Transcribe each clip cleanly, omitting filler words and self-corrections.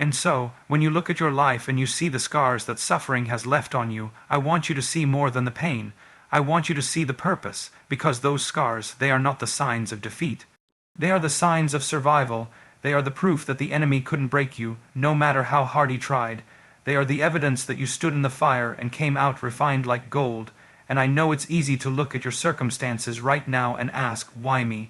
And so, when you look at your life and you see the scars that suffering has left on you, I want you to see more than the pain. I want you to see the purpose, because those scars, they are not the signs of defeat. They are the signs of survival. They are the proof that the enemy couldn't break you, no matter how hard he tried. They are the evidence that you stood in the fire and came out refined like gold. And I know it's easy to look at your circumstances right now and ask, why me?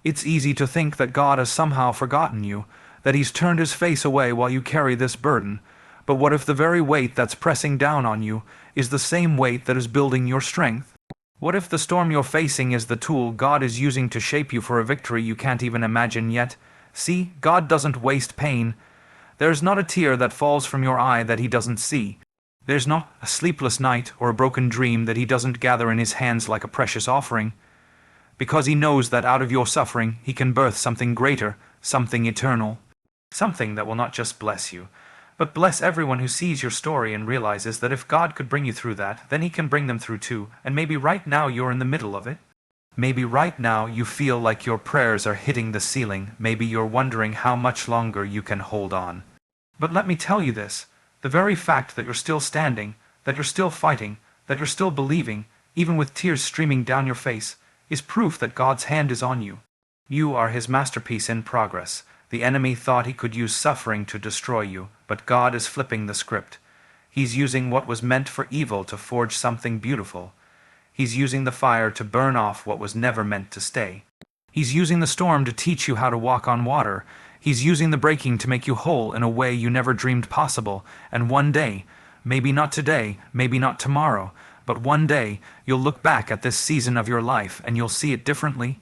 It's easy to think that God has somehow forgotten you, that He's turned His face away while you carry this burden. But what if the very weight that's pressing down on you is the same weight that is building your strength? What if the storm you're facing is the tool God is using to shape you for a victory you can't even imagine yet? See, God doesn't waste pain. There's not a tear that falls from your eye that He doesn't see. There's not a sleepless night or a broken dream that He doesn't gather in His hands like a precious offering. Because He knows that out of your suffering He can birth something greater, something eternal. Something that will not just bless you, but bless everyone who sees your story and realizes that if God could bring you through that, then He can bring them through too, and maybe right now you're in the middle of it. Maybe right now you feel like your prayers are hitting the ceiling. Maybe you're wondering how much longer you can hold on. But let me tell you this, the very fact that you're still standing, that you're still fighting, that you're still believing, even with tears streaming down your face, is proof that God's hand is on you. You are His masterpiece in progress. The enemy thought he could use suffering to destroy you, but God is flipping the script. He's using what was meant for evil to forge something beautiful. He's using the fire to burn off what was never meant to stay. He's using the storm to teach you how to walk on water. He's using the breaking to make you whole in a way you never dreamed possible. And one day, maybe not today, maybe not tomorrow, but one day, you'll look back at this season of your life and you'll see it differently.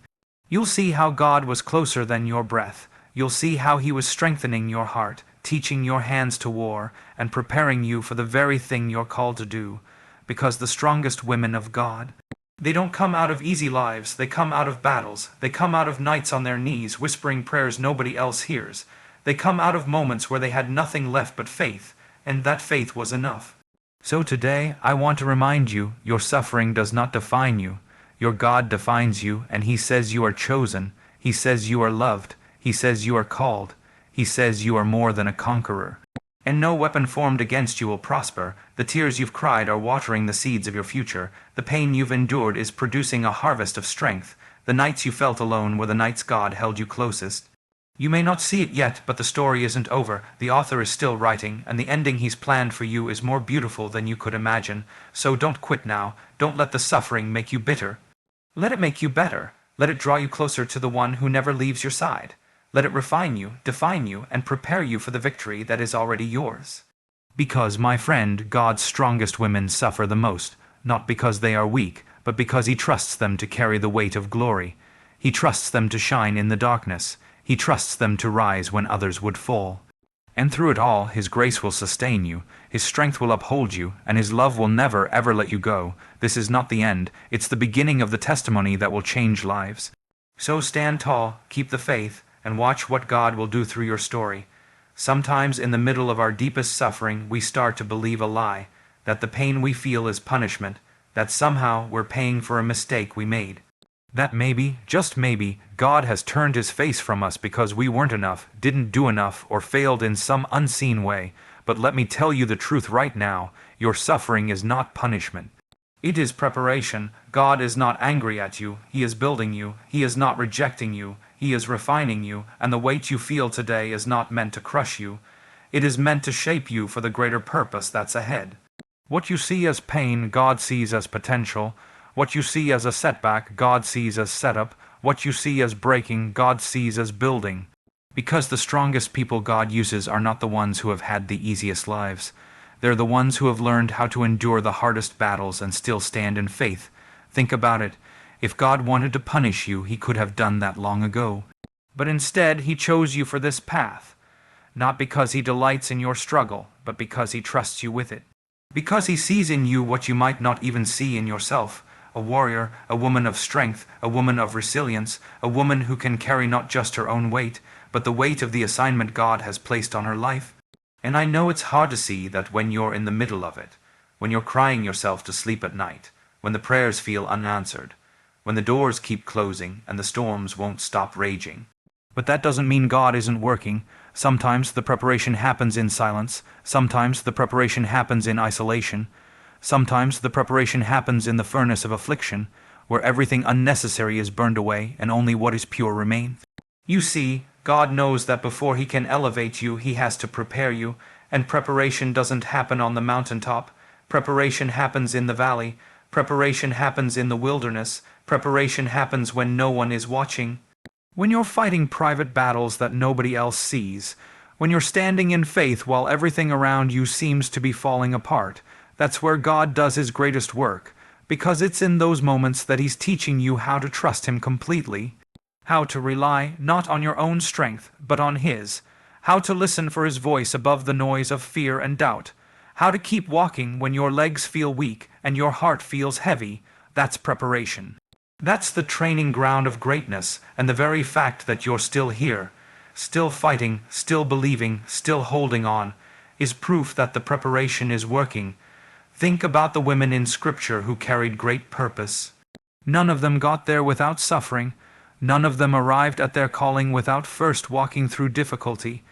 You'll see how God was closer than your breath. You'll see how He was strengthening your heart, teaching your hands to war, and preparing you for the very thing you're called to do. Because the strongest women of God, they don't come out of easy lives, they come out of battles. They come out of nights on their knees, whispering prayers nobody else hears. They come out of moments where they had nothing left but faith, and that faith was enough. So today, I want to remind you, your suffering does not define you. Your God defines you, and He says you are chosen. He says you are loved. He says you are called. He says you are more than a conqueror. And no weapon formed against you will prosper. The tears you've cried are watering the seeds of your future. The pain you've endured is producing a harvest of strength. The nights you felt alone were the nights God held you closest. You may not see it yet, but the story isn't over. The author is still writing, and the ending He's planned for you is more beautiful than you could imagine. So don't quit now. Don't let the suffering make you bitter. Let it make you better. Let it draw you closer to the one who never leaves your side. Let it refine you, define you, and prepare you for the victory that is already yours. Because, my friend, God's strongest women suffer the most, not because they are weak, but because He trusts them to carry the weight of glory. He trusts them to shine in the darkness. He trusts them to rise when others would fall. And through it all, His grace will sustain you, His strength will uphold you, and His love will never, ever let you go. This is not the end. It's the beginning of the testimony that will change lives. So stand tall, keep the faith, and watch what God will do through your story. Sometimes in the middle of our deepest suffering, we start to believe a lie, that the pain we feel is punishment, that somehow we're paying for a mistake we made. That maybe, just maybe, God has turned His face from us because we weren't enough, didn't do enough, or failed in some unseen way. But let me tell you the truth right now, your suffering is not punishment. It is preparation. God is not angry at you. He is building you. He is not rejecting you. He is refining you, and the weight you feel today is not meant to crush you. It is meant to shape you for the greater purpose that's ahead. What you see as pain, God sees as potential. What you see as a setback, God sees as setup. What you see as breaking, God sees as building. Because the strongest people God uses are not the ones who have had the easiest lives. They're the ones who have learned how to endure the hardest battles and still stand in faith. Think about it. If God wanted to punish you, He could have done that long ago. But instead, He chose you for this path. Not because He delights in your struggle, but because He trusts you with it. Because He sees in you what you might not even see in yourself. A warrior, a woman of strength, a woman of resilience, a woman who can carry not just her own weight, but the weight of the assignment God has placed on her life. And I know it's hard to see that when you're in the middle of it, when you're crying yourself to sleep at night, when the prayers feel unanswered, when the doors keep closing and the storms won't stop raging. But that doesn't mean God isn't working. Sometimes the preparation happens in silence. Sometimes the preparation happens in isolation. Sometimes the preparation happens in the furnace of affliction, where everything unnecessary is burned away and only what is pure remains. You see, God knows that before He can elevate you, He has to prepare you, and preparation doesn't happen on the mountaintop. Preparation happens in the valley. Preparation happens in the wilderness. Preparation happens when no one is watching. When you're fighting private battles that nobody else sees, when you're standing in faith while everything around you seems to be falling apart, that's where God does His greatest work, because it's in those moments that He's teaching you how to trust Him completely, how to rely not on your own strength, but on His, how to listen for His voice above the noise of fear and doubt, how to keep walking when your legs feel weak and your heart feels heavy. That's preparation. That's the training ground of greatness, and the very fact that you're still here, still fighting, still believing, still holding on, is proof that the preparation is working. Think about the women in Scripture who carried great purpose. None of them got there without suffering. None of them arrived at their calling without first walking through difficulty.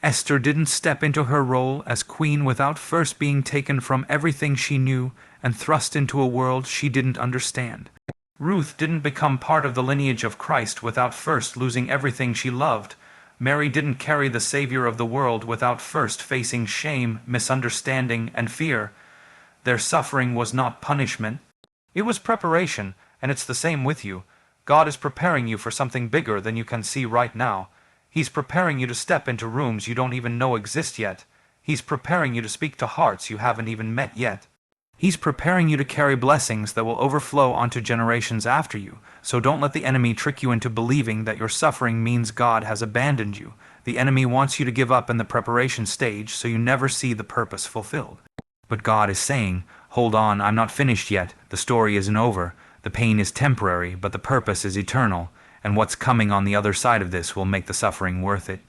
Esther didn't step into her role as queen without first being taken from everything she knew and thrust into a world she didn't understand. Ruth didn't become part of the lineage of Christ without first losing everything she loved. Mary didn't carry the Savior of the world without first facing shame, misunderstanding, and fear. Their suffering was not punishment. It was preparation, and it's the same with you. God is preparing you for something bigger than you can see right now. He's preparing you to step into rooms you don't even know exist yet. He's preparing you to speak to hearts you haven't even met yet. He's preparing you to carry blessings that will overflow onto generations after you, so don't let the enemy trick you into believing that your suffering means God has abandoned you. The enemy wants you to give up in the preparation stage so you never see the purpose fulfilled. But God is saying, hold on, I'm not finished yet. The story isn't over. The pain is temporary, but the purpose is eternal, and what's coming on the other side of this will make the suffering worth it.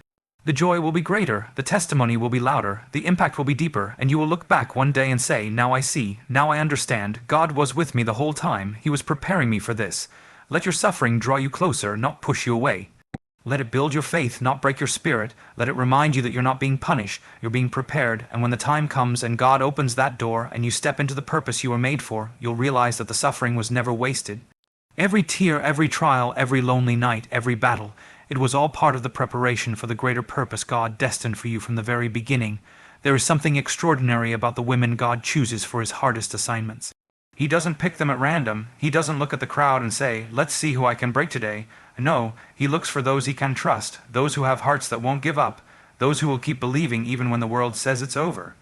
The joy will be greater, the testimony will be louder, the impact will be deeper, and you will look back one day and say, now I see, now I understand, God was with me the whole time, He was preparing me for this. Let your suffering draw you closer, not push you away. Let it build your faith, not break your spirit. Let it remind you that you're not being punished, you're being prepared, and when the time comes and God opens that door and you step into the purpose you were made for, you'll realize that the suffering was never wasted. Every tear, every trial, every lonely night, every battle, it was all part of the preparation for the greater purpose God destined for you from the very beginning. There is something extraordinary about the women God chooses for His hardest assignments. He doesn't pick them at random. He doesn't look at the crowd and say, let's see who I can break today. No, He looks for those He can trust, those who have hearts that won't give up, those who will keep believing even when the world says it's over.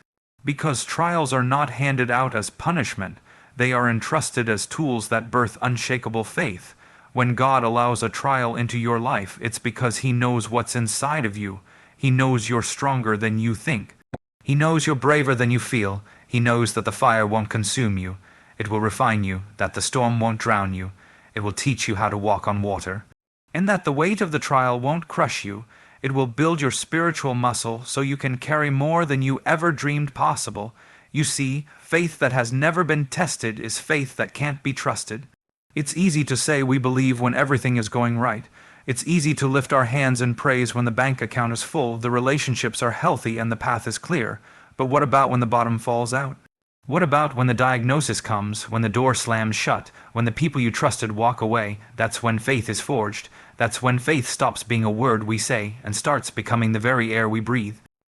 Because trials are not handed out as punishment, they are entrusted as tools that birth unshakable faith. When God allows a trial into your life, it's because He knows what's inside of you. He knows you're stronger than you think. He knows you're braver than you feel. He knows that the fire won't consume you. It will refine you, that the storm won't drown you. It will teach you how to walk on water. And that the weight of the trial won't crush you. It will build your spiritual muscle so you can carry more than you ever dreamed possible. You see, faith that has never been tested is faith that can't be trusted. It's easy to say we believe when everything is going right. It's easy to lift our hands in praise when the bank account is full, the relationships are healthy, and the path is clear. But what about when the bottom falls out? What about when the diagnosis comes, when the door slams shut, when the people you trusted walk away? That's when faith is forged. That's when faith stops being a word we say and starts becoming the very air we breathe.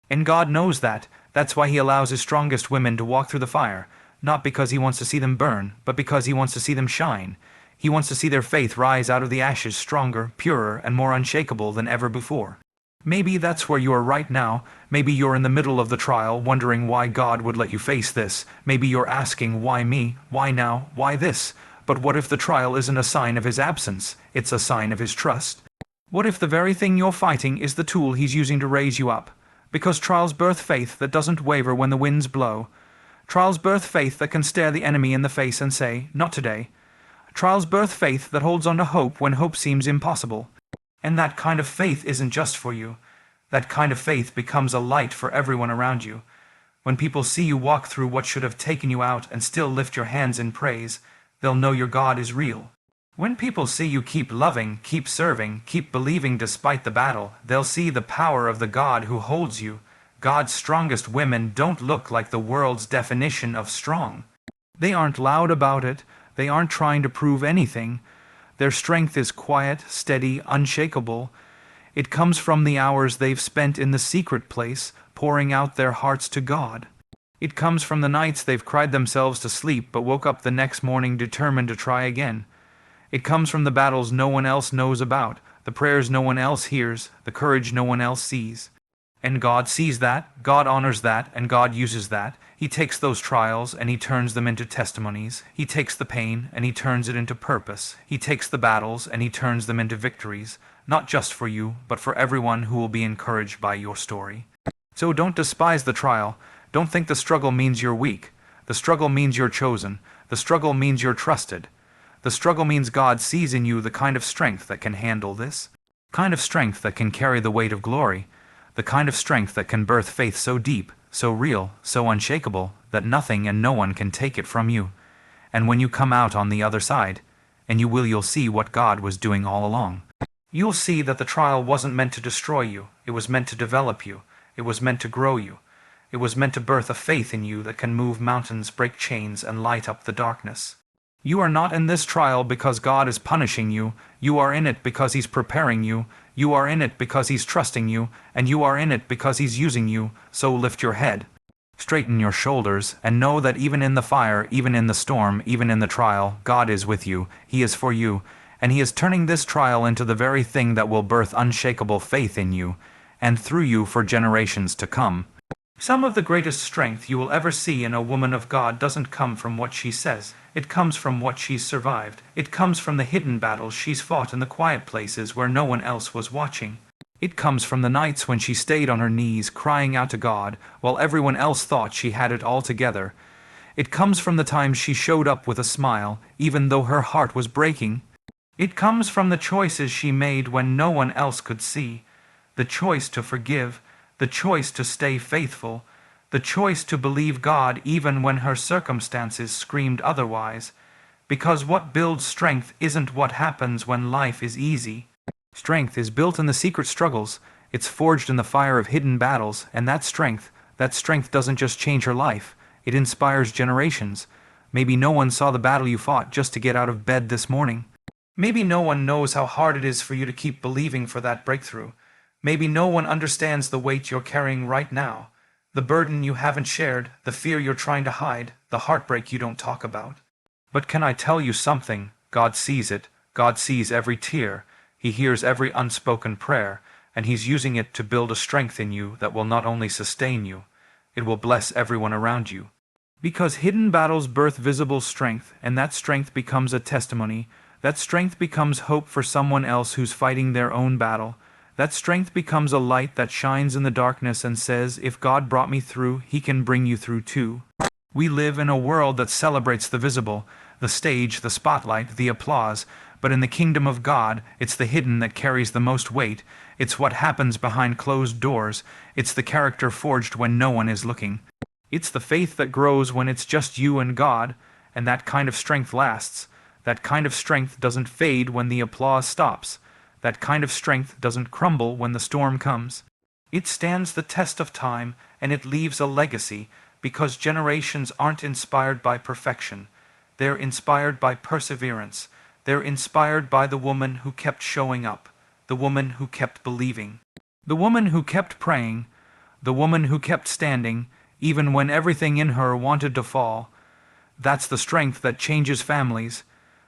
And God knows that. That's why He allows His strongest women to walk through the fire. Not because He wants to see them burn, but because He wants to see them shine. He wants to see their faith rise out of the ashes stronger, purer, and more unshakable than ever before. Maybe that's where you are right now. Maybe you're in the middle of the trial, wondering why God would let you face this. Maybe you're asking, why me? Why now? Why this? But what if the trial isn't a sign of His absence? It's a sign of His trust. What if the very thing you're fighting is the tool He's using to raise you up? Because trials birth faith that doesn't waver when the winds blow. Trials birth faith that can stare the enemy in the face and say, not today. Trials birth faith that holds on to hope when hope seems impossible. And that kind of faith isn't just for you. That kind of faith becomes a light for everyone around you. When people see you walk through what should have taken you out and still lift your hands in praise, they'll know your God is real. When people see you keep loving, keep serving, keep believing despite the battle, they'll see the power of the God who holds you. God's strongest women don't look like the world's definition of strong. They aren't loud about it, they aren't trying to prove anything. Their strength is quiet, steady, unshakable. It comes from the hours they've spent in the secret place, pouring out their hearts to God. It comes from the nights they've cried themselves to sleep but woke up the next morning determined to try again. It comes from the battles no one else knows about, the prayers no one else hears, the courage no one else sees. And God sees that, God honors that, and God uses that. He takes those trials and He turns them into testimonies. He takes the pain and He turns it into purpose. He takes the battles and He turns them into victories, not just for you, but for everyone who will be encouraged by your story. So don't despise the trial. Don't think the struggle means you're weak. The struggle means you're chosen. The struggle means you're trusted. The struggle means God sees in you the kind of strength that can handle this, kind of strength that can carry the weight of glory, the kind of strength that can birth faith so deep, so real, so unshakable, that nothing and no one can take it from you. And when you come out on the other side, and you'll see what God was doing all along. You'll see that the trial wasn't meant to destroy you, it was meant to develop you, it was meant to grow you. It was meant to birth a faith in you that can move mountains, break chains, and light up the darkness. You are not in this trial because God is punishing you. You are in it because He's preparing you. You are in it because He's trusting you. And you are in it because He's using you. So lift your head, straighten your shoulders, and know that even in the fire, even in the storm, even in the trial, God is with you. He is for you. And He is turning this trial into the very thing that will birth unshakable faith in you, and through you for generations to come. Some of the greatest strength you will ever see in a woman of God doesn't come from what she says. It comes from what she's survived. It comes from the hidden battles she's fought in the quiet places where no one else was watching. It comes from the nights when she stayed on her knees crying out to God while everyone else thought she had it all together. It comes from the times she showed up with a smile, even though her heart was breaking. It comes from the choices she made when no one else could see. The choice to forgive, the choice to stay faithful, the choice to believe God even when her circumstances screamed otherwise. Because what builds strength isn't what happens when life is easy. Strength is built in the secret struggles. It's forged in the fire of hidden battles, and that strength doesn't just change her life. It inspires generations. Maybe no one saw the battle you fought just to get out of bed this morning. Maybe no one knows how hard it is for you to keep believing for that breakthrough. Maybe no one understands the weight you're carrying right now, the burden you haven't shared, the fear you're trying to hide, the heartbreak you don't talk about. But can I tell you something? God sees it. God sees every tear. He hears every unspoken prayer, and He's using it to build a strength in you that will not only sustain you, it will bless everyone around you. Because hidden battles birth visible strength, and that strength becomes a testimony. That strength becomes hope for someone else who's fighting their own battle. That strength becomes a light that shines in the darkness and says, if God brought me through, He can bring you through too. We live in a world that celebrates the visible, the stage, the spotlight, the applause, but in the kingdom of God, it's the hidden that carries the most weight. It's what happens behind closed doors. It's the character forged when no one is looking. It's the faith that grows when it's just you and God, and that kind of strength lasts. That kind of strength doesn't fade when the applause stops. That kind of strength doesn't crumble when the storm comes. It stands the test of time, and it leaves a legacy, because generations aren't inspired by perfection. They're inspired by perseverance. They're inspired by the woman who kept showing up, the woman who kept believing, the woman who kept praying, the woman who kept standing, even when everything in her wanted to fall. That's the strength that changes families.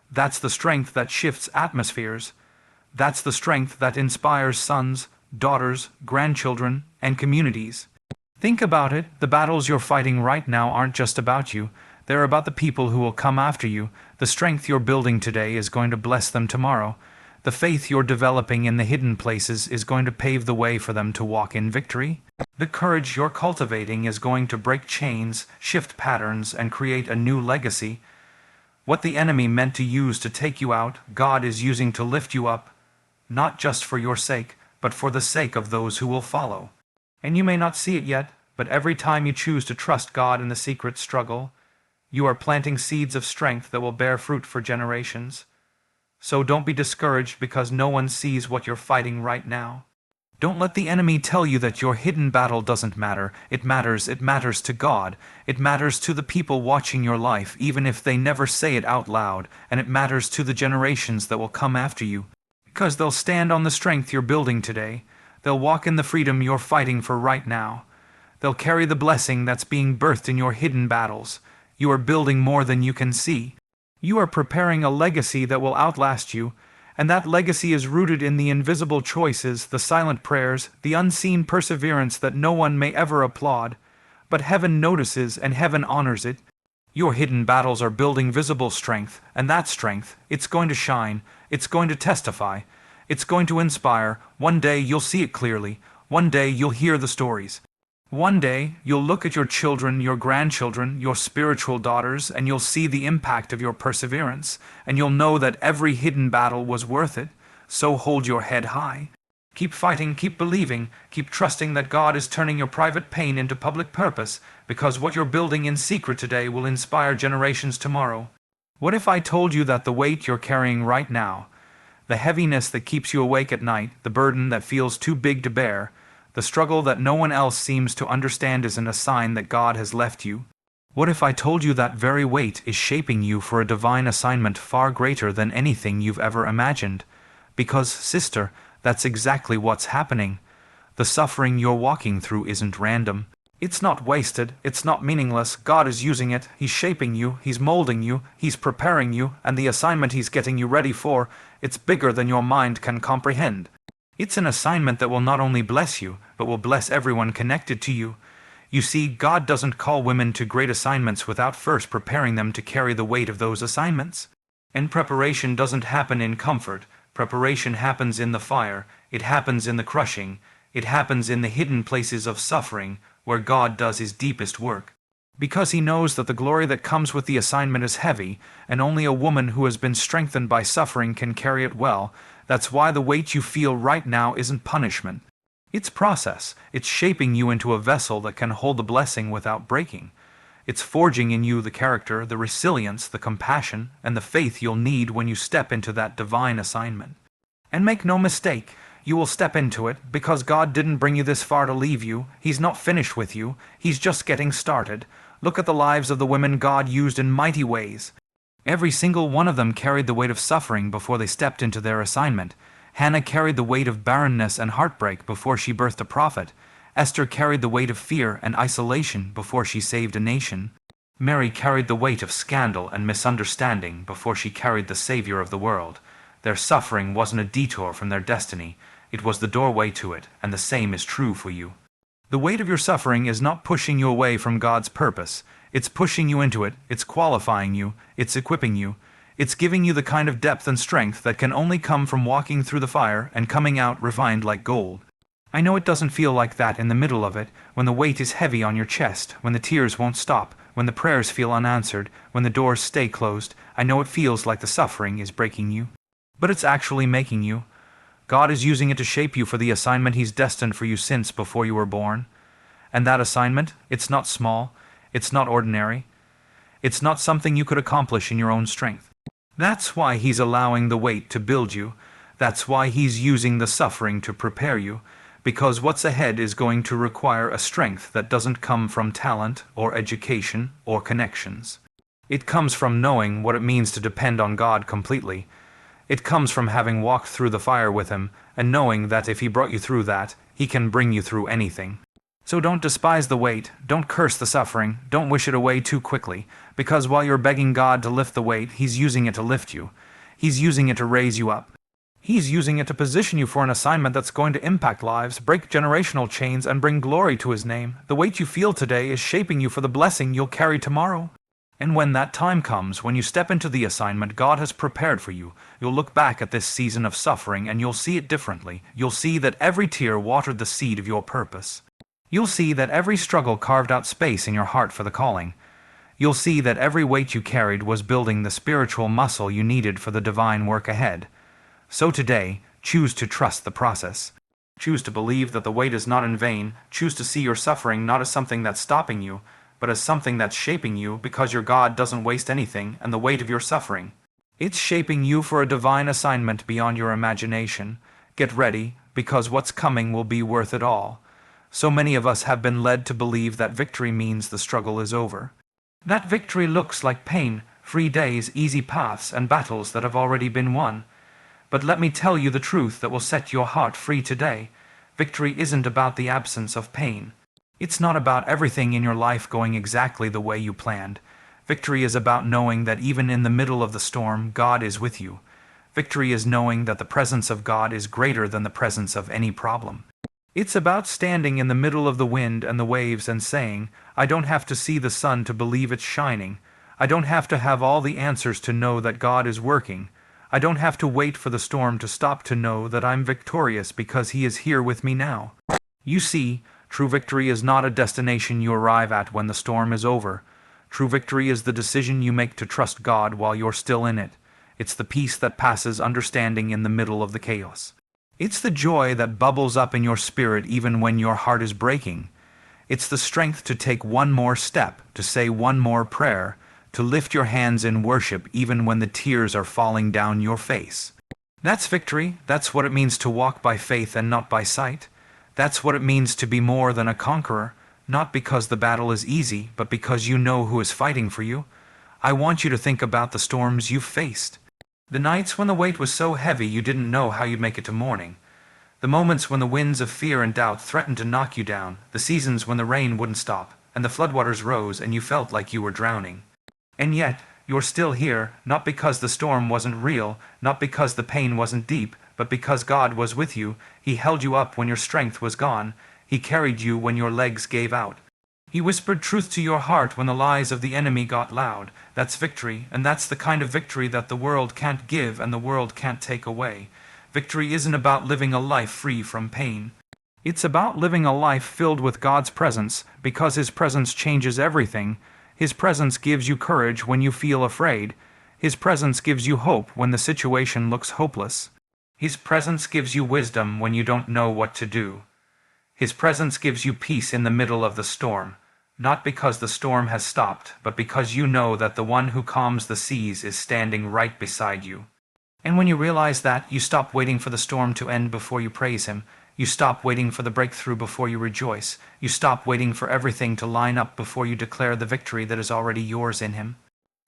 That's the strength that shifts atmospheres. That's the strength that inspires sons, daughters, grandchildren, and communities. Think about it. The battles you're fighting right now aren't just about you. They're about the people who will come after you. The strength you're building today is going to bless them tomorrow. The faith you're developing in the hidden places is going to pave the way for them to walk in victory. The courage you're cultivating is going to break chains, shift patterns, and create a new legacy. What the enemy meant to use to take you out, God is using to lift you up. Not just for your sake, but for the sake of those who will follow. And you may not see it yet, but every time you choose to trust God in the secret struggle, you are planting seeds of strength that will bear fruit for generations. So don't be discouraged because no one sees what you're fighting right now. Don't let the enemy tell you that your hidden battle doesn't matter. It matters to God. It matters to the people watching your life, even if they never say it out loud, and it matters to the generations that will come after you. Because they'll stand on the strength you're building today. They'll walk in the freedom you're fighting for right now. They'll carry the blessing that's being birthed in your hidden battles. You are building more than you can see. You are preparing a legacy that will outlast you, and that legacy is rooted in the invisible choices, the silent prayers, the unseen perseverance that no one may ever applaud. But heaven notices and heaven honors it. Your hidden battles are building visible strength, and that strength, it's going to shine, it's going to testify, it's going to inspire. One day you'll see it clearly. One day you'll hear the stories. One day you'll look at your children, your grandchildren, your spiritual daughters, and you'll see the impact of your perseverance, and you'll know that every hidden battle was worth it. So hold your head high. Keep fighting, keep believing, keep trusting that God is turning your private pain into public purpose, because what you're building in secret today will inspire generations tomorrow. What if I told you that the weight you're carrying right now, the heaviness that keeps you awake at night, the burden that feels too big to bear, the struggle that no one else seems to understand isn't a sign that God has left you? What if I told you that very weight is shaping you for a divine assignment far greater than anything you've ever imagined? Because, sister, that's exactly what's happening. The suffering you're walking through isn't random. It's not wasted, it's not meaningless. God is using it, He's shaping you, He's molding you, He's preparing you, and the assignment He's getting you ready for, it's bigger than your mind can comprehend. It's an assignment that will not only bless you, but will bless everyone connected to you. You see, God doesn't call women to great assignments without first preparing them to carry the weight of those assignments. And preparation doesn't happen in comfort. Preparation happens in the fire. It happens in the crushing. It happens in the hidden places of suffering, where God does His deepest work. Because He knows that the glory that comes with the assignment is heavy, and only a woman who has been strengthened by suffering can carry it well. That's why the weight you feel right now isn't punishment. It's process. It's shaping you into a vessel that can hold the blessing without breaking. It's forging in you the character, the resilience, the compassion, and the faith you'll need when you step into that divine assignment. And make no mistake, you will step into it because God didn't bring you this far to leave you. He's not finished with you. He's just getting started. Look at the lives of the women God used in mighty ways. Every single one of them carried the weight of suffering before they stepped into their assignment. Hannah carried the weight of barrenness and heartbreak before she birthed a prophet. Esther carried the weight of fear and isolation before she saved a nation. Mary carried the weight of scandal and misunderstanding before she carried the Savior of the world. Their suffering wasn't a detour from their destiny. It was the doorway to it, and the same is true for you. The weight of your suffering is not pushing you away from God's purpose. It's pushing you into it, it's qualifying you, it's equipping you, it's giving you the kind of depth and strength that can only come from walking through the fire and coming out refined like gold. I know it doesn't feel like that in the middle of it, when the weight is heavy on your chest, when the tears won't stop, when the prayers feel unanswered, when the doors stay closed. I know it feels like the suffering is breaking you. But it's actually making you. God is using it to shape you for the assignment He's destined for you since before you were born. And that assignment, it's not small. It's not ordinary. It's not something you could accomplish in your own strength. That's why He's allowing the weight to build you. That's why He's using the suffering to prepare you. Because what's ahead is going to require a strength that doesn't come from talent or education or connections. It comes from knowing what it means to depend on God completely. It comes from having walked through the fire with Him and knowing that if He brought you through that, He can bring you through anything. So don't despise the weight, don't curse the suffering, don't wish it away too quickly, because while you're begging God to lift the weight, He's using it to lift you. He's using it to raise you up. He's using it to position you for an assignment that's going to impact lives, break generational chains, and bring glory to His name. The weight you feel today is shaping you for the blessing you'll carry tomorrow. And when that time comes, when you step into the assignment God has prepared for you, you'll look back at this season of suffering and you'll see it differently. You'll see that every tear watered the seed of your purpose. You'll see that every struggle carved out space in your heart for the calling. You'll see that every weight you carried was building the spiritual muscle you needed for the divine work ahead. So today, choose to trust the process. Choose to believe that the weight is not in vain. Choose to see your suffering not as something that's stopping you, but as something that's shaping you, because your God doesn't waste anything and the weight of your suffering. It's shaping you for a divine assignment beyond your imagination. Get ready, because what's coming will be worth it all. So many of us have been led to believe that victory means the struggle is over. That victory looks like pain, free days, easy paths, and battles that have already been won. But let me tell you the truth that will set your heart free today. Victory isn't about the absence of pain. It's not about everything in your life going exactly the way you planned. Victory is about knowing that even in the middle of the storm, God is with you. Victory is knowing that the presence of God is greater than the presence of any problem. It's about standing in the middle of the wind and the waves and saying, I don't have to see the sun to believe it's shining. I don't have to have all the answers to know that God is working. I don't have to wait for the storm to stop to know that I'm victorious because He is here with me now. You see, true victory is not a destination you arrive at when the storm is over. True victory is the decision you make to trust God while you're still in it. It's the peace that passes understanding in the middle of the chaos. It's the joy that bubbles up in your spirit even when your heart is breaking. It's the strength to take one more step, to say one more prayer, to lift your hands in worship even when the tears are falling down your face. That's victory. That's what it means to walk by faith and not by sight. That's what it means to be more than a conqueror, not because the battle is easy, but because you know who is fighting for you. I want you to think about the storms you've faced. The nights when the weight was so heavy you didn't know how you'd make it to morning. The moments when the winds of fear and doubt threatened to knock you down. The seasons when the rain wouldn't stop, and the floodwaters rose and you felt like you were drowning. And yet, you're still here, not because the storm wasn't real, not because the pain wasn't deep, but because God was with you. He held you up when your strength was gone. He carried you when your legs gave out. He whispered truth to your heart when the lies of the enemy got loud. That's victory, and that's the kind of victory that the world can't give and the world can't take away. Victory isn't about living a life free from pain. It's about living a life filled with God's presence, because His presence changes everything. His presence gives you courage when you feel afraid. His presence gives you hope when the situation looks hopeless. His presence gives you wisdom when you don't know what to do. His presence gives you peace in the middle of the storm, not because the storm has stopped, but because you know that the one who calms the seas is standing right beside you. And when you realize that, you stop waiting for the storm to end before you praise Him. You stop waiting for the breakthrough before you rejoice. You stop waiting for everything to line up before you declare the victory that is already yours in Him.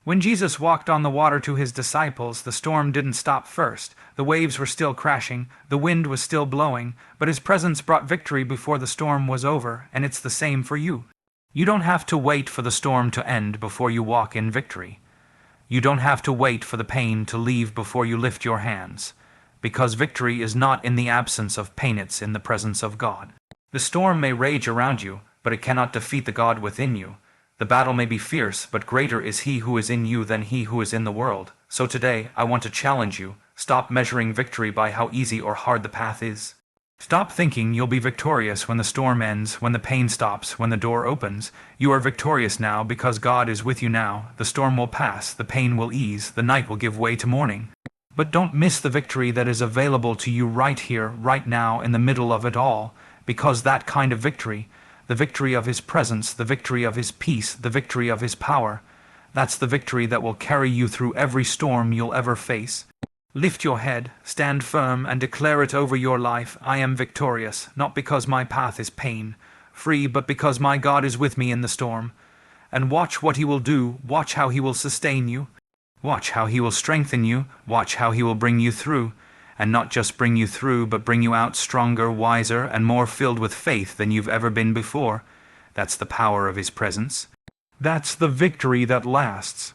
When Jesus walked on the water to His disciples, the storm didn't stop first. The waves were still crashing, the wind was still blowing, but His presence brought victory before the storm was over, and it's the same for you. You don't have to wait for the storm to end before you walk in victory. You don't have to wait for the pain to leave before you lift your hands, because victory is not in the absence of pain, it's in the presence of God. The storm may rage around you, but it cannot defeat the God within you. The battle may be fierce, but greater is He who is in you than he who is in the world. So today, I want to challenge you. Stop measuring victory by how easy or hard the path is. Stop thinking you'll be victorious when the storm ends, when the pain stops, when the door opens. You are victorious now because God is with you now. The storm will pass, the pain will ease, the night will give way to morning. But don't miss the victory that is available to you right here, right now, in the middle of it all, because that kind of victory, the victory of His presence, the victory of His peace, the victory of His power, that's the victory that will carry you through every storm you'll ever face. Lift your head, stand firm, and declare it over your life. I am victorious, not because my path is pain, free, but because my God is with me in the storm. And watch what He will do, watch how He will sustain you. Watch how He will strengthen you, watch how He will bring you through, and not just bring you through, but bring you out stronger, wiser, and more filled with faith than you've ever been before. That's the power of His presence. That's the victory that lasts.